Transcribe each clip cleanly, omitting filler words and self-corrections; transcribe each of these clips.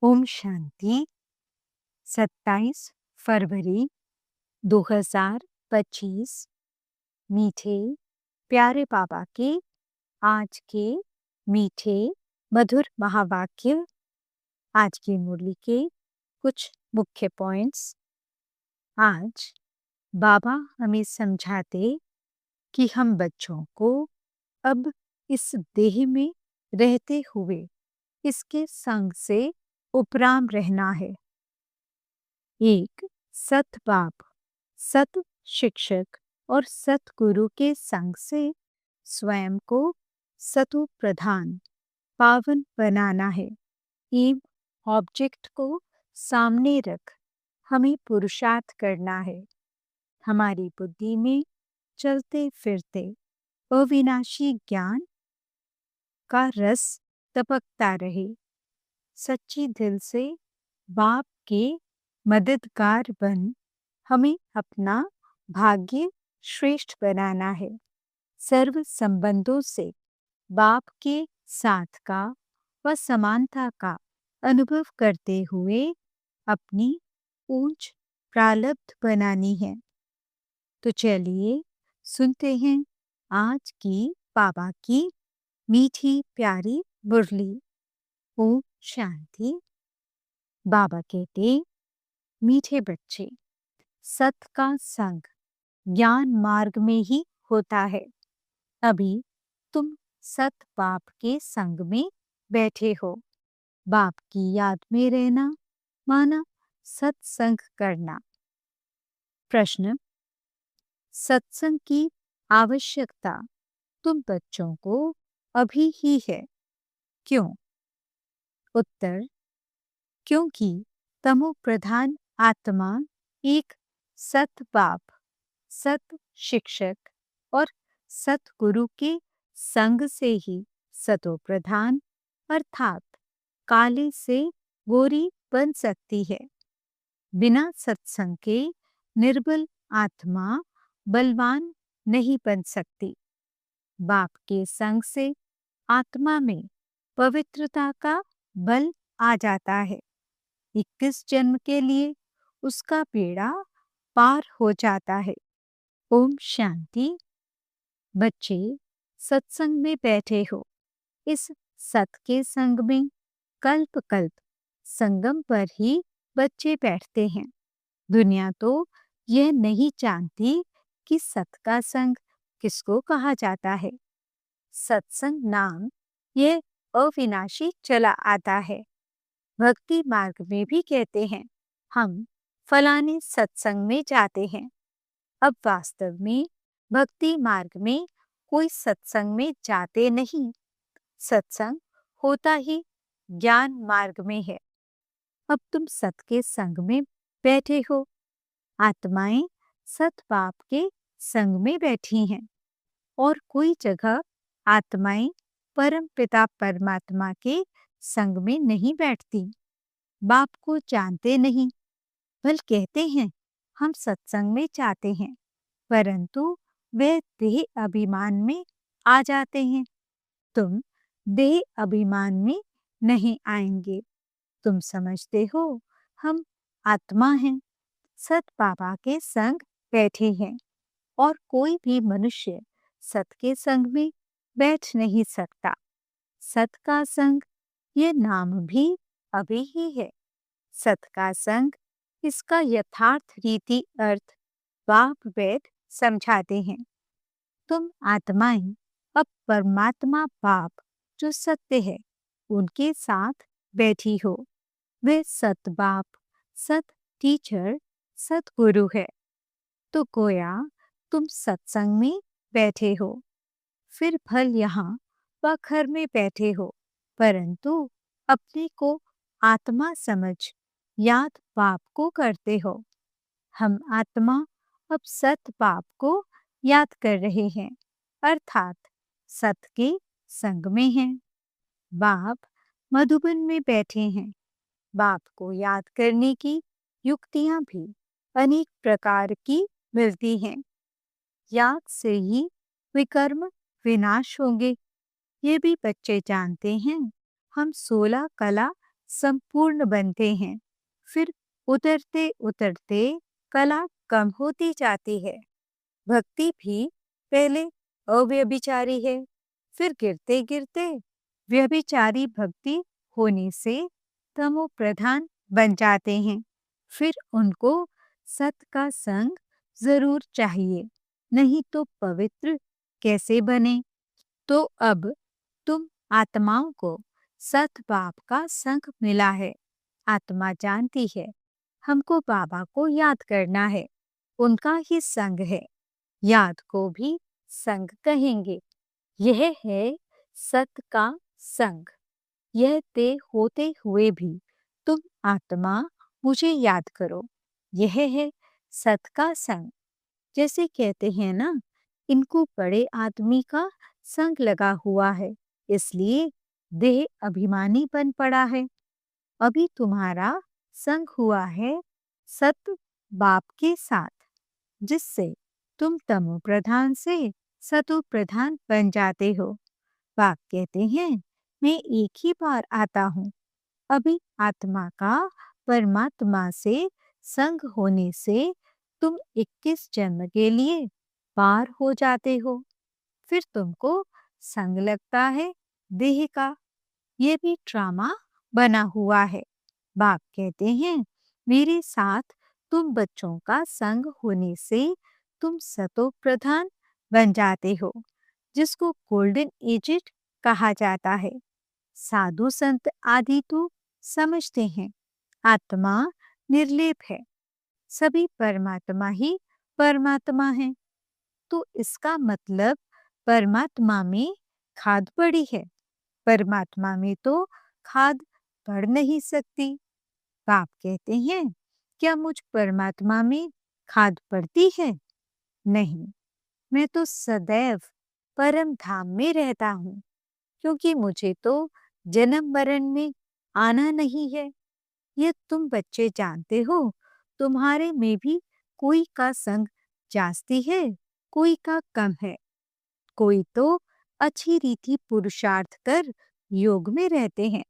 ओम शांति। 27 फरवरी 2025। मीठे प्यारे बाबा के आज के मीठे मधुर महावाक्य। आज की मुरली के कुछ मुख्य पॉइंट्स। आज बाबा हमें समझाते कि हम बच्चों को अब इस देह में रहते हुए इसके संग से उपराम रहना है। एक सत बाप, सत शिक्षक और सतगुरु के संग से स्वयं को सतु प्रधान पावन बनाना है। एम ऑब्जेक्ट को सामने रख हमें पुरुषार्थ करना है। हमारी बुद्धि में चलते फिरते अविनाशी ज्ञान का रस टपकता रहे। सच्ची दिल से बाप के मददगार बन हमें अपना भाग्य श्रेष्ठ बनाना है। सर्व संबंधों से बाप के साथ का व समानता का अनुभव करते हुए अपनी ऊंच प्रारब्ध बनानी है। तो चलिए सुनते हैं आज की बाबा की मीठी प्यारी मुरली। ओम शांति। बाबा कहते, मीठे बच्चे, सत का संग ज्ञान मार्ग में ही होता है। अभी तुम सत बाप के संग में बैठे हो। बाप की याद में रहना माना सत्संग करना। प्रश्न, सत्संग की आवश्यकता तुम बच्चों को अभी ही है, क्यों? उत्तर, क्योंकि तमो प्रधान आत्मा एक सत बाप, सत शिक्षक और सतगुरु के संग से ही सतो प्रधान अर्थात काले से गोरी बन सकती है। बिना सत्संग के निर्बल आत्मा बलवान नहीं बन सकती। बाप के संग से आत्मा में पवित्रता का बल आ जाता है। 21 जन्म के लिए उसका बेड़ा पार हो जाता है। ओम शांति। बच्चे सत्संग में बैठे हो। इस सत के संग में कल्प कल्प संगम पर ही बच्चे बैठते हैं। दुनिया तो यह नहीं जानती कि सत का संग किसको कहा जाता है। सत्संग नाम यह अविनाशी चला आता है। भक्ति मार्ग में भी कहते हैं, हम फलाने सत्संग में जाते हैं। अब वास्तव में भक्ति मार्ग में कोई सत्संग में जाते नहीं। सत्संग होता ही ज्ञान मार्ग में है। अब तुम सत के संग में बैठे हो। आत्माएं सत बाप के संग में बैठी हैं और कोई जगह आत्माएं परम पिता परमात्मा के संग में नहीं बैठती। बाप को जानते नहीं, बल कहते हैं हम सत्संग में जाते हैं, परंतु वे देह अभिमान में आ जाते हैं। तुम देह अभिमान में नहीं आएंगे। तुम समझते हो हम आत्मा हैं, सत बाबा के संग बैठे हैं और कोई भी मनुष्य सत के संग में बैठ नहीं सकता। सत का संग ये नाम भी अभी ही है। सत का संग, इसका यथार्थ रीति अर्थ बाप वेद समझाते हैं। तुम आत्माएं अब परमात्मा बाप जो सत्य है उनके साथ बैठी हो। वे सत बाप, सत टीचर, सतगुरु है। तो गोया तुम सत्संग में बैठे हो, फिर भल यहाँ व घर में बैठे हो, परंतु अपने को आत्मा समझ याद बाप को करते हो। हम आत्मा अब सत बाप को याद कर रहे हैं, अर्थात सत के संग में हैं। बाप मधुबन में बैठे हैं। बाप को याद करने की युक्तियां भी अनेक प्रकार की मिलती हैं। याद से ही विकर्म विनाश होंगे, ये भी बच्चे जानते हैं। हम 16 कला संपूर्ण बनते हैं। फिर उतरते उतरते कला कम होती जाती है। भक्ति भी पहले अव्यभिचारी है, फिर गिरते गिरते व्यभिचारी भक्ति होने से तमो प्रधान बन जाते हैं। फिर उनको सत का संग जरूर चाहिए, नहीं तो पवित्र कैसे बने। तो अब तुम आत्माओं को सत बाप का संग मिला है। आत्मा जानती है हमको बाबा को याद करना है, उनका ही संग है। याद को भी संग कहेंगे। यह है सत का संग। यह तय होते हुए भी तुम आत्मा मुझे याद करो। यह है सत का संग। जैसे कहते हैं ना, इनको बड़े आदमी का संग लगा हुआ है, इसलिए देह अभिमानी बन पड़ा है। अभी तुम्हारा संग हुआ है सत बाप के साथ, जिससे तुम तमो प्रधान से सतो प्रधान बन जाते हो। बाप कहते हैं मैं एक ही बार आता हूँ। अभी आत्मा का परमात्मा से संग होने से तुम 21 जन्म के लिए पार हो जाते हो। फिर तुमको संग लगता है देह का। ये भी ड्रामा बना हुआ है। बाप कहते हैं मेरे साथ तुम बच्चों का संग होने से तुम सतो प्रधान बन जाते हो, जिसको गोल्डन एजेड कहा जाता है। साधु संत आदि तो समझते हैं आत्मा निर्लेप है, सभी परमात्मा ही परमात्मा है। तो इसका मतलब परमात्मा में खाद पड़ी है। परमात्मा में तो खाद पड़ नहीं सकती। बाप कहते हैं क्या मुझ परमात्मा में खाद पड़ती है? नहीं, मैं तो सदैव परम धाम में रहता हूँ, क्योंकि मुझे तो जन्म मरण में आना नहीं है। ये तुम बच्चे जानते हो। तुम्हारे में भी कोई का संग जास्ती है, कोई का कम है। कोई तो अच्छी रीति पुरुषार्थ कर योग में रहते हैं।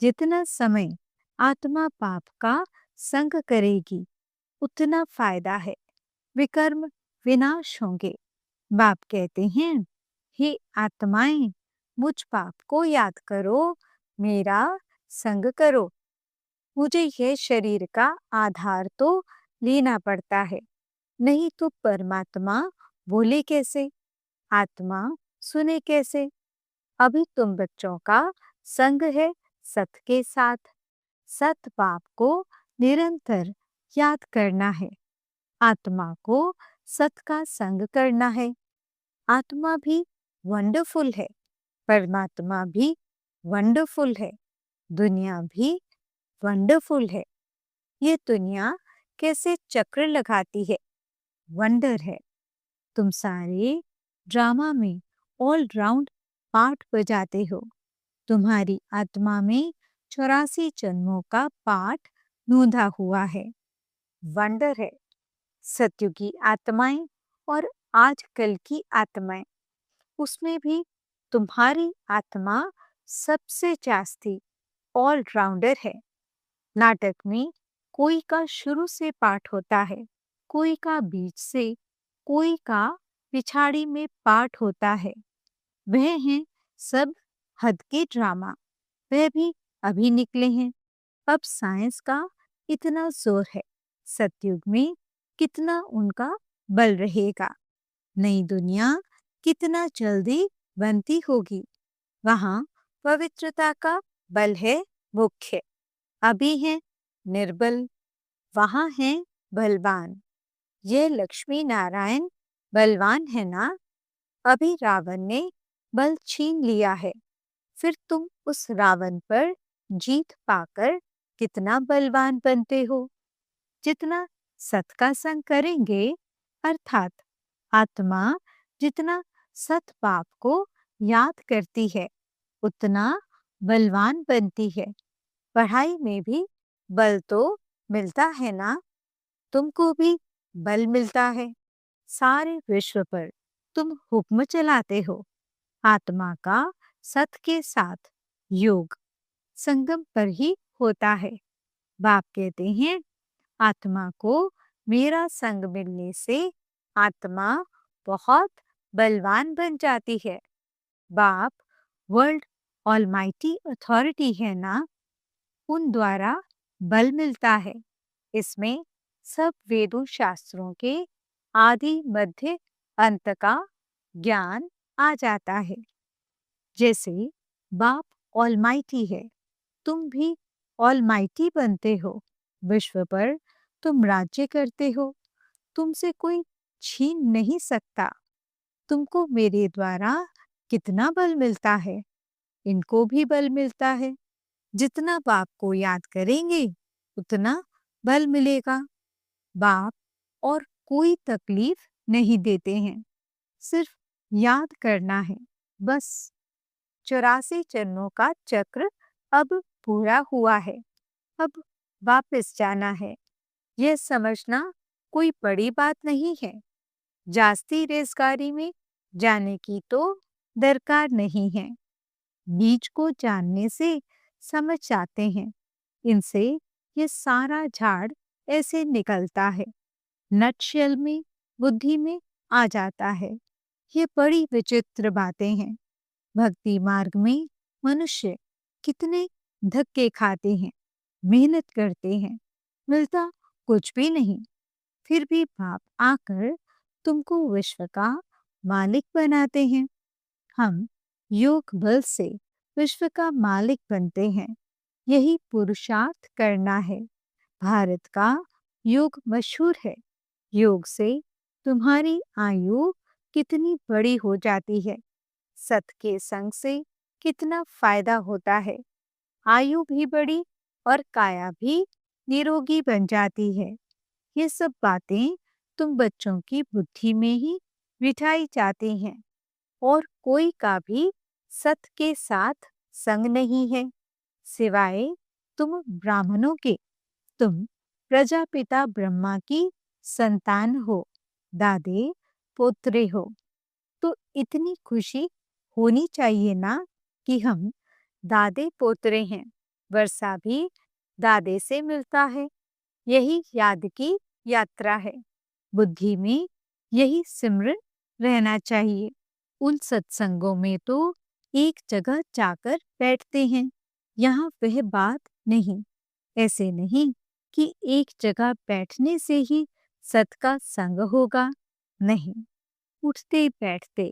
जितना समय आत्मा पाप का संग करेगी, उतना फायदा है। विकर्म विनाश होंगे। बाप कहते हैं हे आत्माएं, मुझ पाप को याद करो, मेरा संग करो। मुझे यह शरीर का आधार तो लेना पड़ता है, नहीं तो परमात्मा बोले कैसे, आत्मा सुने कैसे। अभी तुम बच्चों का संग है सत के साथ। सत बाप को निरंतर याद करना है। आत्मा को सत का संग करना है। आत्मा भी वंडरफुल है, परमात्मा भी वंडरफुल है, दुनिया भी वंडरफुल है। ये दुनिया कैसे चक्र लगाती है, वंडर है। तुम सारे ड्रामा में ऑल राउंड पार्ट बजाते हो। तुम्हारी आत्मा में 84 जन्मों का पाठ नोंधा हुआ है। वंडर है। सत्युगी आत्माएं और आजकल की आत्माएं, उसमें भी तुम्हारी आत्मा सबसे जास्ती ऑलराउंडर है। नाटक में कोई का शुरू से पाठ होता है, कोई का बीच से, कोई का पिछाड़ी में पाठ होता है। वह हैं सब हद के ड्रामा। वह भी अभी निकले हैं। अब साइंस का इतना जोर है, सतयुग में कितना उनका बल रहेगा। नई दुनिया कितना जल्दी बनती होगी। वहां पवित्रता का बल है मुख्य। अभी है निर्बल, वहां है बलवान। यह लक्ष्मी नारायण बलवान है ना। अभी रावण ने बल छीन लिया है, फिर तुम उस रावण पर जीत पाकर कितना बलवान बनते हो। जितना सत का संग करेंगे, अर्थात आत्मा जितना सत बाप को याद करती है, उतना बलवान बनती है। पढ़ाई में भी बल तो मिलता है ना। तुमको भी बल मिलता है। सारे विश्व पर तुम हुक्म चलाते हो। आत्मा का सत के साथ योग, संगम पर ही होता है। बाप कहते हैं, आत्मा को मेरा संग मिलने से आत्मा बहुत बलवान बन जाती है। बाप वर्ल्ड ऑलमाइटी अथॉरिटी है ना, उन द्वारा बल मिलता है। इसमें सब वेदों शास्त्रों के आदि मध्य अंत का ज्ञान आ जाता है। जैसे बाप ऑलमाइटी है, तुम भी ऑलमाइटी बनते हो। विश्व पर तुम राज्य करते हो, तुमसे कोई छीन नहीं सकता। तुमको मेरे द्वारा कितना बल मिलता है, इनको भी बल मिलता है। जितना बाप को याद करेंगे उतना बल मिलेगा। बाप और कोई तकलीफ नहीं देते हैं, सिर्फ याद करना है बस। 84 जन्मों का चक्र अब पूरा हुआ है, अब वापस जाना है। यह समझना कोई बड़ी बात नहीं है। जास्ती रेसगाड़ी में जाने की तो दरकार नहीं है। बीज को जानने से समझ जाते हैं। इनसे ये सारा झाड़ ऐसे निकलता है, नटशेल में, बुद्धि में आ जाता है। ये बड़ी विचित्र बातें हैं। भक्ति मार्ग में मनुष्य कितने धक्के खाते हैं, मेहनत करते हैं, मिलता कुछ भी नहीं। फिर भी बाप आकर तुमको विश्व का मालिक बनाते हैं। हम योग बल से विश्व का मालिक बनते हैं। यही पुरुषार्थ करना है। भारत का योग मशहूर है। योग से तुम्हारी आयु कितनी बड़ी हो जाती है। सत के संग से कितना फायदा होता है। आयु भी बड़ी और काया भी निरोगी बन जाती है। ये सब बातें तुम बच्चों की बुद्धि में ही बिठाई जाती हैं। और कोई का भी सत के साथ संग नहीं है, सिवाय तुम ब्राह्मणों के। तुम प्रजापिता ब्रह्मा की संतान हो, दादे पोत्रे हो। तो इतनी खुशी होनी चाहिए ना कि हम दादे पोतरे हैं। वर्षा भी दादे से मिलता है। यही याद की यात्रा है। बुद्धि में यही सिमरन रहना चाहिए। उन सत्संगों में तो एक जगह जाकर बैठते हैं, यहाँ वह बात नहीं। ऐसे नहीं कि एक जगह बैठने से ही सत का संग होगा, नहीं। उठते बैठते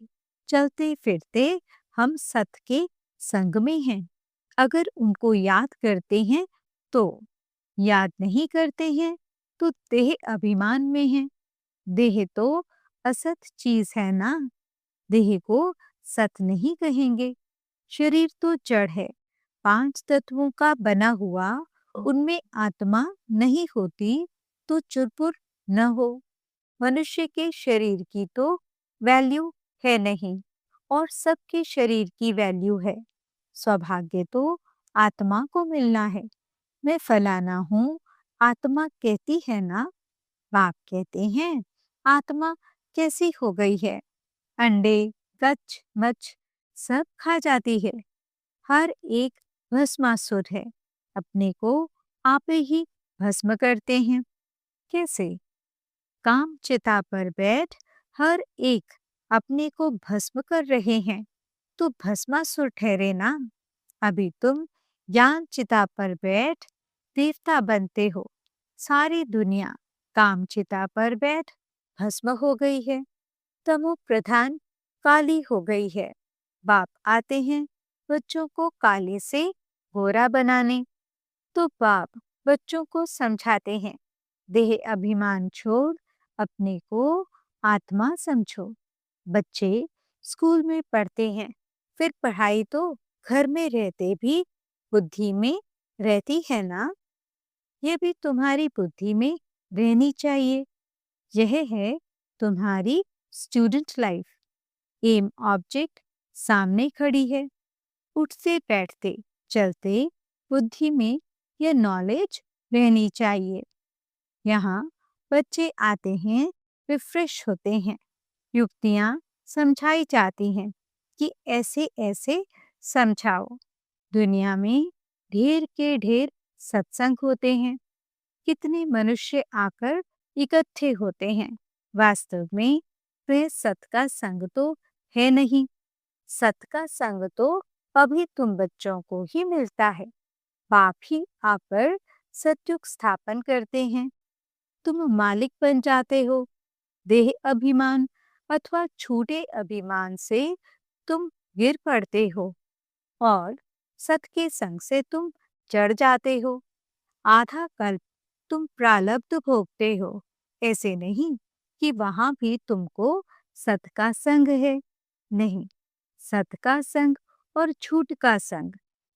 चलते फिरते हम सत के संग में हैं। अगर उनको याद करते हैं तो, याद नहीं करते हैं तो देह अभिमान में है। देह तो असत चीज है ना, देह को सत नहीं कहेंगे। शरीर तो जड़ है, 5 तत्वों का बना हुआ। उनमें आत्मा नहीं होती तो चुरपुर न हो। मनुष्य के शरीर की तो वैल्यू है नहीं, और सबके शरीर की वैल्यू है। सौभाग्य तो आत्मा को मिलना है। मैं फलाना हूँ, आत्मा कहती है ना। बाप कहते हैं, आत्मा कैसी हो गई है, अंडे गच मच सब खा जाती है। हर एक भस्मासुर है, अपने को आप ही भस्म करते हैं। कैसे? काम चिता पर बैठ हर एक अपने को भस्म कर रहे हैं, तो भस्मासुर ठहरे ना। अभी तुम ज्ञान चिता पर बैठ देवता बनते हो। सारी दुनिया काम चिता पर बैठ भस्म हो गई है, तमो प्रधान काली हो गई है। बाप आते हैं बच्चों को काले से गोरा बनाने। तो बाप बच्चों को समझाते हैं, देह अभिमान छोड़ अपने को आत्मा समझो। बच्चे स्कूल में पढ़ते हैं, फिर पढ़ाई तो घर में रहते भी बुद्धि में रहती है ना। ये भी तुम्हारी बुद्धि में रहनी चाहिए। यह है तुम्हारी स्टूडेंट लाइफ। एम ऑब्जेक्ट सामने खड़ी है। उठते बैठते चलते बुद्धि में यह नॉलेज रहनी चाहिए। यहाँ बच्चे आते हैं, रिफ्रेश होते हैं। युक्तियाँ समझाई जाती हैं कि ऐसे ऐसे समझाओ। दुनिया में ढेर के ढेर सत्संग होते हैं, कितने मनुष्य आकर इकट्ठे होते हैं। वास्तव में वह सत का संग तो है नहीं। सत का संग तो अभी तुम बच्चों को ही मिलता है। बाप ही आकर सतयुग स्थापन करते हैं। तुम मालिक बन जाते हो। देह अभिमान अथवा छूटे अभिमान से तुम गिर पड़ते हो और सत के संग से तुम चढ़ जाते हो। आधा कल्प तुम प्रारब्ध भोगते हो। ऐसे नहीं कि वहां भी तुमको सत का संग है। नहीं, सत का संग और झूठ का संग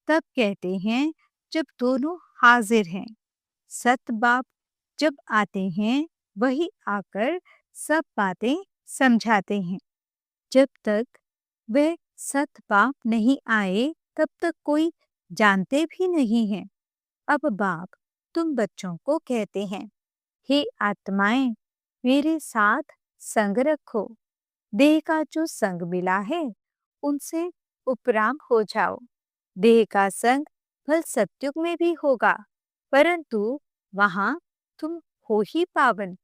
तब कहते हैं जब दोनों हाजिर हैं। सत बाप जब आते हैं वही आकर सब बातें समझाते हैं। जब तक वे सत बाप नहीं आए तब तक कोई जानते भी नहीं है। अब बाप तुम बच्चों को कहते हैं, हे आत्माएं, मेरे साथ संग रखो। देह का जो संग मिला है उनसे उपराम हो जाओ। देह का संग फल सत्युग में भी होगा, परंतु वहां तुम हो ही पावन।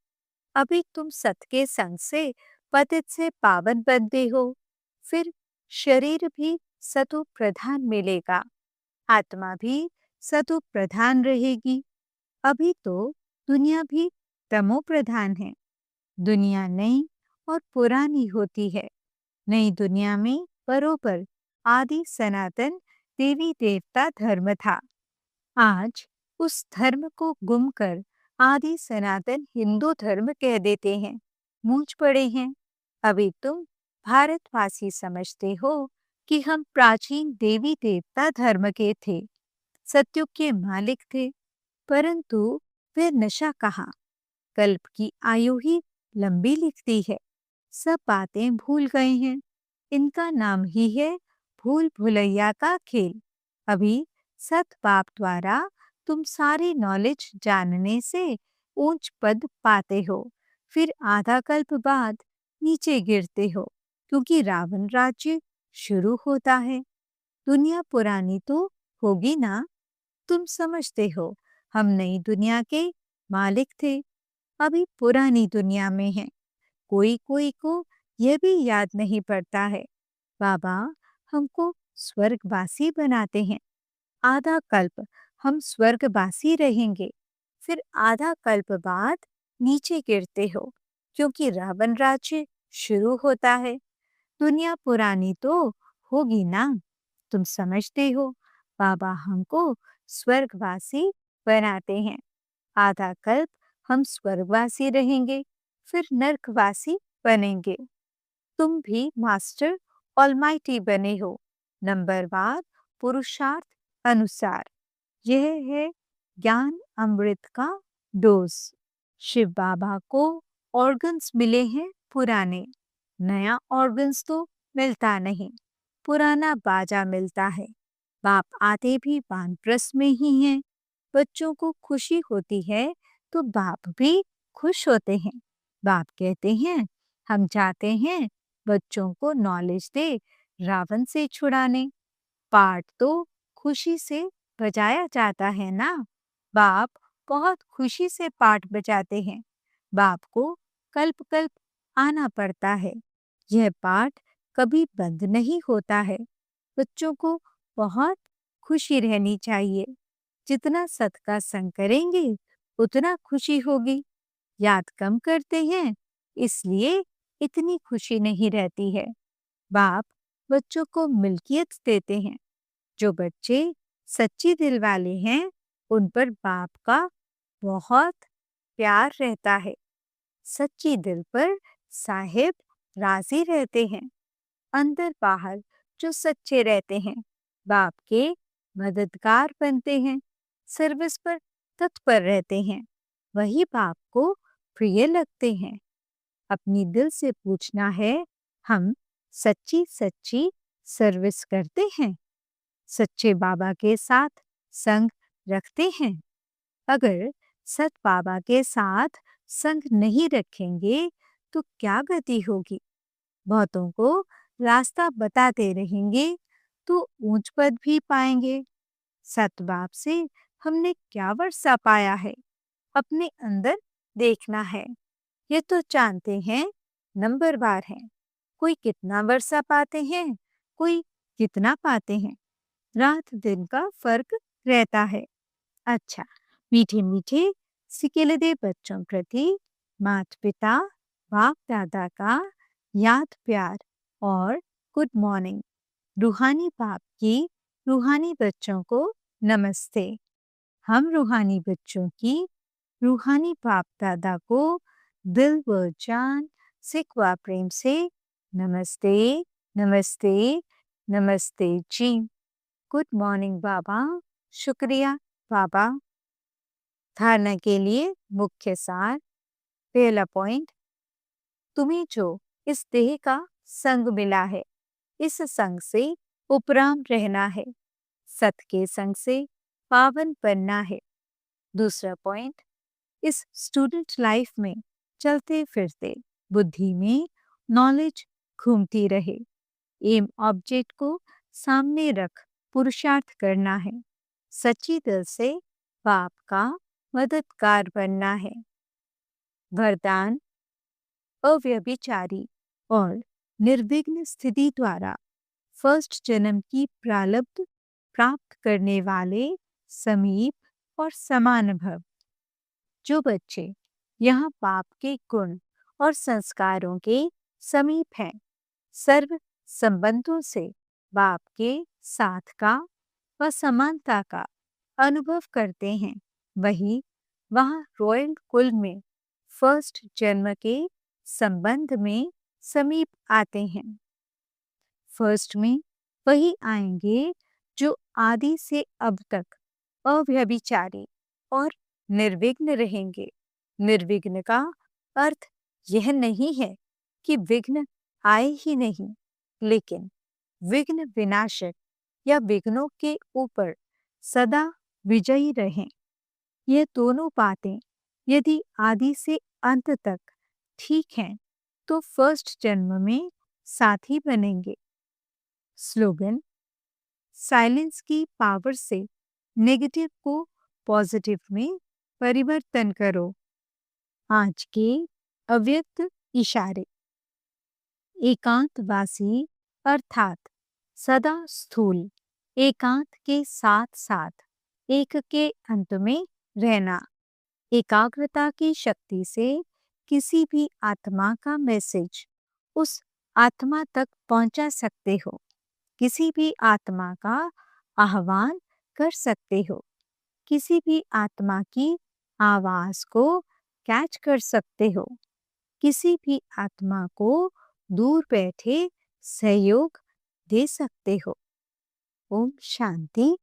अभी तुम सत के संग से पतित से पावन बनते हो। फिर शरीर भी सतु प्रधान मिलेगा, आत्मा भी सतु प्रधान रहेगी। अभी तो दुनिया भी तमो प्रधान है। दुनिया नई और पुरानी होती है। नई दुनिया में बरोबर आदि सनातन देवी देवता धर्म था। आज उस धर्म को गुम कर आदि सनातन हिंदू धर्म कह देते हैं। मूंछ पड़े हैं। अभी तुम भारतवासी समझते हो कि हम प्राचीन देवी देवता धर्म के थे, सत्युग के मालिक थे, परंतु वे नशा कहाँ। कल्प की आयु ही लंबी लिखती है। सब बातें भूल गए हैं। इनका नाम ही है भूल भुलैया का खेल। अभी सत बाप द्वारा तुम सारी नॉलेज जानने से ऊंच पद पाते हो। फिर आधा कल्प बाद नीचे गिरते हो, क्योंकि रावण राज्य शुरू होता है। दुनिया पुरानी तो होगी ना। तुम समझते हो हम नई दुनिया के मालिक थे, अभी पुरानी दुनिया में हैं। कोई कोई को यह भी याद नहीं पड़ता है। बाबा हमको स्वर्गवासी बनाते हैं। आधा कल्प हम स्वर्गवासी रहेंगे, फिर आधा कल्प बाद नीचे गिरते हो, क्योंकि रावण राज्य शुरू होता है। दुनिया पुरानी तो होगी ना। तुम समझते हो बाबा हमको स्वर्गवासी बनाते हैं। आधा कल्प हम स्वर्गवासी रहेंगे, फिर नरकवासी बनेंगे। तुम भी मास्टर ऑलमाइटी बने हो, नंबरवार पुरुषार्थ अनुसार। यह है ज्ञान अमृत का डोज। शिव बाबा को ऑर्गन्स मिले हैं पुराने, नया ऑर्गन्स तो मिलता नहीं, पुराना बाजा मिलता है। बाप आते भी वानप्रस्थ में ही हैं। बच्चों को खुशी होती है तो बाप भी खुश होते हैं। बाप कहते हैं हम चाहते हैं बच्चों को नॉलेज दे रावण से छुड़ाने। पाठ तो खुशी से बजाया जाता है ना। बाप बहुत खुशी से पाठ बजाते हैं। बाप को कल्प कल्प आना पड़ता है। यह पाठ कभी बंद नहीं होता है। बच्चों को बहुत खुशी रहनी चाहिए। जितना सत का संग करेंगे उतना खुशी होगी। याद कम करते हैं, इसलिए इतनी खुशी नहीं रहती है। बाप बच्चों को मिल्कियत देते हैं। जो बच्चे सच्ची दिल वाले हैं उन पर बाप का बहुत प्यार रहता है। सच्ची दिल पर साहिब राजी रहते हैं। अंदर बाहर जो सच्चे रहते हैं बाप के मददगार बनते हैं। सर्विस पर तत्पर रहते हैं, वही बाप को प्रिय लगते हैं। अपनी दिल से पूछना है, हम सच्ची सच्ची सर्विस करते हैं, सच्चे बाबा के साथ संग रखते हैं। अगर सत बाबा के साथ संग नहीं रखेंगे तो क्या गति होगी। बहुतों को रास्ता बताते रहेंगे तो ऊंच पद भी पाएंगे। सतबाप से हमने क्या वर्षा पाया है, अपने अंदर देखना है। ये तो जानते हैं नंबरवार है, कोई कितना वर्षा पाते हैं, कोई कितना पाते हैं। रात दिन का फर्क रहता है। अच्छा, मीठे मीठे सिकेलदे बच्चों प्रति माता पिता बाप दादा का याद प्यार और गुड मॉर्निंग। रूहानी बाप की रूहानी बच्चों को नमस्ते। हम रूहानी बच्चों की रूहानी बाप दादा को दिल व जान सिकवा प्रेम से नमस्ते, नमस्ते, नमस्ते जी। गुड मॉर्निंग बाबा। शुक्रिया बाबा। धारणा के लिए मुख्य सार। पहला पॉइंट, तुम्हें जो इस देह का संग मिला है, इस संग से उपराम रहना है, सत के संग से पावन बनना है। दूसरा पॉइंट, इस स्टूडेंट लाइफ में चलते फिरते बुद्धि में नॉलेज घूमती रहे। एम ऑब्जेक्ट को सामने रख पुरुषार्थ करना है। सच्ची दिल से बाप का मददगार बनना है। वरदान, अव्यभिचारी और निर्विघ्न स्थिति द्वारा फर्स्ट जन्म की प्रारब्ध प्राप्त करने वाले समीप और समान भव। जो बच्चे यहाँ पाप के गुण और संस्कारों के समीप हैं, सर्व संबंधों से बाप के साथ का व समानता का अनुभव करते हैं, वही वहाँ रॉयल कुल में फर्स्ट जन्म के संबंध में समीप आते हैं। फर्स्ट में वही आएंगे जो आदि से अब तक अव्यभिचारी और निर्विघ्न रहेंगे। निर्विघ्न का अर्थ यह नहीं है कि विघ्न आए ही नहीं, लेकिन विघ्न विनाशक या विघ्नों के ऊपर सदा विजयी रहें। ये दोनों बातें यदि आदि से अंत तक ठीक हैं, तो फर्स्ट जन्म में साथी बनेंगे। स्लोगन, साइलेंस की पावर से नेगेटिव को पॉजिटिव में परिवर्तन करो। आज के अव्यक्त इशारे। एकांतवासी अर्थात सदा स्थूल एकांत के साथ साथ एक के अंत में रहना। एकाग्रता की शक्ति से किसी भी आत्मा का मैसेज उस आत्मा तक पहुंचा सकते हो। किसी भी आत्मा का आह्वान कर सकते हो। किसी भी आत्मा की आवाज को कैच कर सकते हो। किसी भी आत्मा को दूर बैठे सहयोग दे सकते हो। ओम शांति।